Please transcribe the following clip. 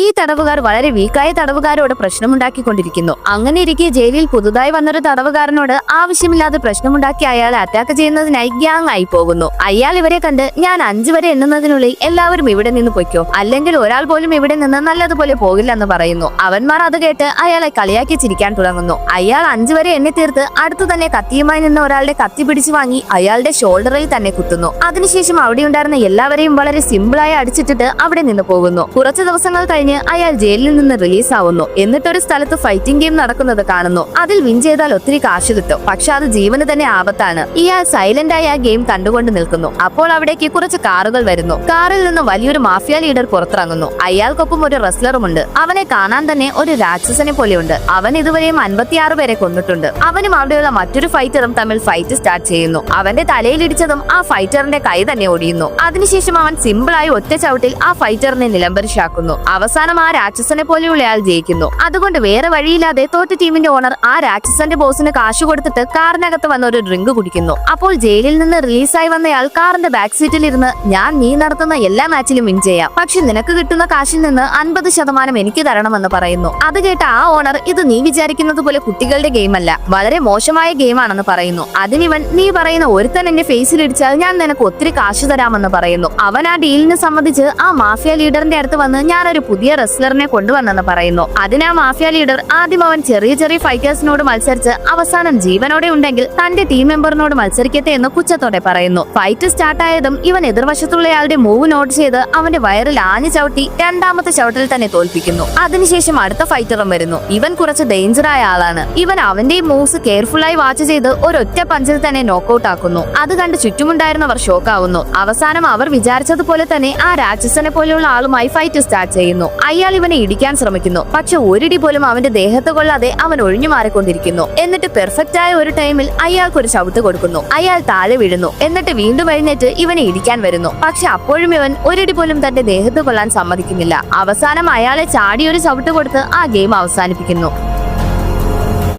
ഈ തടവുകാർ വളരെ വീക്കായ തടവുകാരോട് പ്രശ്നമുണ്ടാക്കിക്കൊണ്ടിരിക്കുന്നു. അങ്ങനെ ഇരിക്കെ ജയിലിൽ പുതുതായി വന്നൊരു തടവുകാരനോട് ആവശ്യമില്ലാതെ പ്രശ്നമുണ്ടാക്കി അയാളെ അറ്റാക്ക് ചെയ്യുന്നതിനായി ഗ്യാങ് ആയി പോകുന്നു. അയാൾ ഇവരെ കണ്ട് ഞാൻ 5 വരെ എണ്ണുന്നതിനുള്ളിൽ എല്ലാവരും ഇവിടെ നിന്ന് പൊയ്ക്കോ, അല്ലെങ്കിൽ ഒരാൾ പോലും ഇവിടെ നിന്ന് നല്ലതുപോലെ പോകില്ലെന്ന് പറയുന്നു. അവന്മാർ അത് കേട്ട് അയാളെ കളിയാക്കി ചിരിക്കാൻ തുടങ്ങുന്നു. അയാൾ 5 വരെ എണ്ണി തീർത്ത് അടുത്തു തന്നെ കത്തിയുമായി നിന്ന് ഒരാളുടെ കത്തി പിടിച്ചു വാങ്ങി അയാളുടെ ഷോൾഡറിൽ തന്നെ കുത്തുന്നു. അതിനുശേഷം അവിടെ ഉണ്ടായിരുന്ന എല്ലാവരെയും വളരെ സിമ്പിളായി അടിച്ചിട്ടിട്ട് അവിടെ നിന്ന് പോകുന്നു. കുറച്ചു ദിവസങ്ങൾ കഴിഞ്ഞ് അയാൾ ജയിലിൽ നിന്ന് റിലീസ് ആവുന്നു. എന്നിട്ടൊരു സ്ഥലത്ത് ഫൈറ്റിംഗ് ഗെയിം നടക്കുന്നത് കാണുന്നു. അതിൽ വിൻ ചെയ്താൽ ഒത്തിരി കാശ് കിട്ടും, പക്ഷെ അത് ജീവന് തന്നെ ആപത്താണ്. ഇയാൾ സൈലന്റ് ആയി ആ ഗെയിം കണ്ടുകൊണ്ട് നിൽക്കുന്നു. അപ്പോൾ അവിടേക്ക് കുറച്ച് കാറുകൾ വരുന്നു. കാറിൽ നിന്ന് വലിയൊരു മാഫിയ ലീഡർ പുറത്തിറങ്ങുന്നു. അയാൾക്കൊപ്പം ഒരു റെസ്ലറുമുണ്ട്. അവനെ കാണാൻ തന്നെ ഒരു രാക്ഷസനെ പോലെയുണ്ട്. അവൻ ഇതുവരെയും 56 പേരെ കൊന്നിട്ടുണ്ട്. അവനും അവിടെയുള്ള മറ്റൊരു ഫൈറ്ററും തമ്മിൽ ഫൈറ്റ് സ്റ്റാർട്ട് ചെയ്യുന്നു. അവന്റെ തലയിലിടിച്ചതും ആ ഫൈറ്ററിന്റെ കൈ തന്നെ ഒടിയുന്നു. അതിനുശേഷം അവൻ സിമ്പിളായി ഒറ്റ ചവിട്ടിൽ ആ ഫൈറ്ററിനെ നിലംപരിശാക്കുന്നു. അവസാനം ആ രാക്ഷസനെ പോലെയുള്ളയാൾ ജയിക്കുന്നു. അതുകൊണ്ട് വേറെ വഴിയില്ലാതെ തോറ്റ ടീമിന്റെ ഓണർ ആ രാക്ഷസന്റെ ബോസിന് കാശ് കൊടുത്തിട്ട് കാറിനകത്ത് വന്ന ഒരു ഡ്രിങ്ക് കുടിക്കുന്നു. അപ്പോൾ ജയിലിൽ നിന്ന് റിലീസായി വന്നയാൾ കാറിന്റെ ബാക്ക് സീറ്റിൽ ഇരുന്ന് ഞാൻ നീ നടത്തുന്ന എല്ലാ മാച്ചിലും വിൻ ചെയ്യാം, പക്ഷെ നിനക്ക് കിട്ടുന്ന കാശിൽ നിന്ന് 50% എനിക്ക് തരണമെന്ന് പറയുന്നു. അത് കേട്ട ആ ഓണർ ഇത് നീ വിചാരിക്കുന്നത് പോലെ കുട്ടികളുടെ ഗെയിം അല്ല, വളരെ മോശമായ ഗെയിമാണെന്ന് പറയുന്നു. അതിനിവൻ നീ പറയുന്ന ഒരുത്തൻ എന്റെ ഫേസിൽ ഇടിച്ചാൽ ഞാൻ നിനക്ക് ഒത്തിരി കാശ് തരാമെന്ന് പറയുന്നു. അവൻ ആ ഡീലിന് സമ്മതിച്ച് ആ മാഫിയ ലീഡറിന്റെ അടുത്ത് വന്ന് ഞാനൊരു പുതിയ റെസ്ലറിനെ കൊണ്ടുവന്നെന്ന് പറയുന്നു. അതിനാ മാഫിയ ലീഡർ ആദ്യം അവൻ ചെറിയ ചെറിയ ഫൈറ്റേഴ്സിനോട് മത്സരിച്ച് അവസാനം ജീവനോടെ ഉണ്ടെങ്കിൽ തന്റെ ടീം മെമ്പറിനോട് മത്സരിക്കട്ടെ എന്ന് പുച്ഛത്തോടെ പറയുന്നു. ഫൈറ്റ് സ്റ്റാർട്ടായതും ഇവൻ എതിർവശത്തുള്ളയാളുടെ മൂവ് നോട്ട് ചെയ്ത് അവന്റെ വയറിൽ ആഞ്ഞു ചവിട്ടി രണ്ടാമത്തെ ചവിട്ടിൽ തന്നെ തോൽപ്പിക്കുന്നു. അതിനുശേഷം അടുത്ത ഫൈറ്ററും വരുന്നു. ഇവൻ കുറച്ച് ഡേഞ്ചറായ ആളാണ്. ഇവൻ അവന്റെ മൂവ്സ് കെയർഫുള്ളായി വാച്ച് ചെയ്ത് ഒരൊറ്റ പഞ്ചിൽ തന്നെ നോക്കൌട്ട് ആക്കുന്നു. അത് കണ്ട് ചുറ്റുമുണ്ടായിരുന്നവർ ഷോക്കാവുന്നു. അവസാനം അവർ വിചാരിച്ചതുപോലെ തന്നെ ആ രാക്ഷസനെ പോലെയുള്ള ആളുമായി ഫൈറ്റ് സ്റ്റാർട്ട് ചെയ്യുന്നു. അയാൾ ഇവനെ ഇടിക്കാൻ ശ്രമിക്കുന്നു, പക്ഷെ ഒരിടി പോലും അവന്റെ ദേഹത്ത് കൊള്ളാതെ അവൻ ഒഴിഞ്ഞു മാറിക്കൊണ്ടിരിക്കുന്നു. എന്നിട്ട് പെർഫെക്റ്റ് ആയ ഒരു ടൈമിൽ അയാൾക്ക് ഒരു ചവിട്ട് കൊടുക്കുന്നു. അയാൾ താഴെ വീഴുന്നു. എന്നിട്ട് വീണ്ടും എഴുന്നേറ്റ് ഇവനെ ഇടിക്കാൻ വരുന്നു. പക്ഷെ അപ്പോഴും ഇവൻ ഒരിടി പോലും തന്റെ ദേഹത്ത് കൊള്ളാൻ സമ്മതിക്കുന്നില്ല. അവസാനം അയാളെ ചാടി ഒരു ചവിട്ട് കൊടുത്ത് ആ ഗെയിം അവസാനിപ്പിക്കുന്നു.